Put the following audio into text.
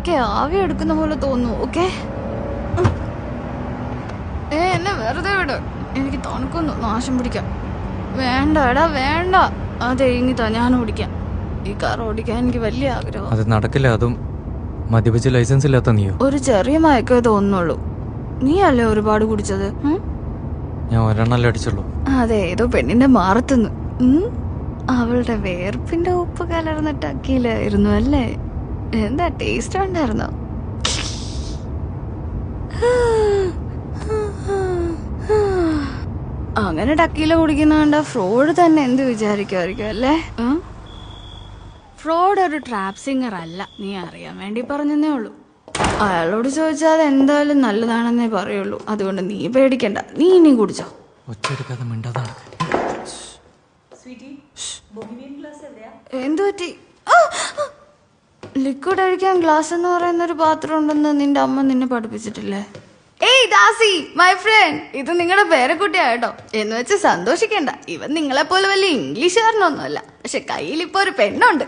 ഇടയ്ക്ക് ആവി എടുക്കുന്ന പോലെ തോന്നുന്നു. ഓക്കെ, എന്നെ വെറുതെ വിട്. എനിക്ക് തണുക്കുന്നു, നാശം പിടിക്കാം. വേണ്ട എടാ വേണ്ട. അതെ ഇങ്ങിതാ, ഞാൻ ഓടിക്കാം. ഈ കാർ ഓടിക്കാൻ എനിക്ക് വലിയ ആഗ്രഹം. അത് നടക്കില്ല. അതും മദ്യപിച്ച് ലൈസൻസ് ഇല്ലാത്ത നീയോ? ഒരു ചെറിയ മയക്കേ തോന്നുള്ളൂ. നീ അല്ലേ ഒരുപാട് കുടിച്ചത്? ഞാൻ ഒരെണ്ണല്ലേ അടിച്ചുള്ളൂ. അതെ, ഏതോ പെണ്ണിന്റെ മാറത്തുനിന്ന്. അവളുടെ വേർപ്പിന്റെ ഉപ്പ് കലർന്ന ടക്കിയിലായിരുന്നു അല്ലേ? എന്താ ടേസ്റ്റ് ഉണ്ടായിരുന്നോ? അങ്ങനെ ടക്കിയില കുടിക്കുന്ന കണ്ട ഫ്രോഡ് തന്നെ എന്ത് വിചാരിക്കുമായിരിക്കും അല്ലേ? ഫ്രോഡ് ഒരു ട്രാപ്പ് സിംഗർ അല്ല, നീ അറിയാൻ വേണ്ടി പറഞ്ഞതേ ഉള്ളൂ. അയാളോട് ചോദിച്ചാൽ അത് എന്തായാലും നല്ലതാണെന്നേ പറയുള്ളൂ. അതുകൊണ്ട് നീ പേടിക്കണ്ട, നീ ഇനി കുടിച്ചോ. ഒച്ചെടുക്കാതെ മിണ്ടാതെ നടക്ക്. എന്തു പറ്റി? ലിക്വിഡ് അഴിക്കാൻ ഗ്ലാസ് എന്ന് പറയുന്ന ഒരു പാത്രം ഉണ്ടെന്ന് നിന്റെ അമ്മ നിന്നെ പഠിപ്പിച്ചിട്ടില്ലേ? ഏയ് ദാസി, മൈ ഫ്രണ്ട്, ഇത് നിങ്ങളുടെ പേരക്കുട്ടിയാട്ടോ. എന്ന് വെച്ച് സന്തോഷിക്കണ്ട. ഇവൻ നിങ്ങളെ പോലെ വലിയ ഇംഗ്ലീഷുകാരനൊന്നുമല്ല, പക്ഷെ കയ്യിൽ ഇപ്പൊ ഒരു പെണ്ണുണ്ട്.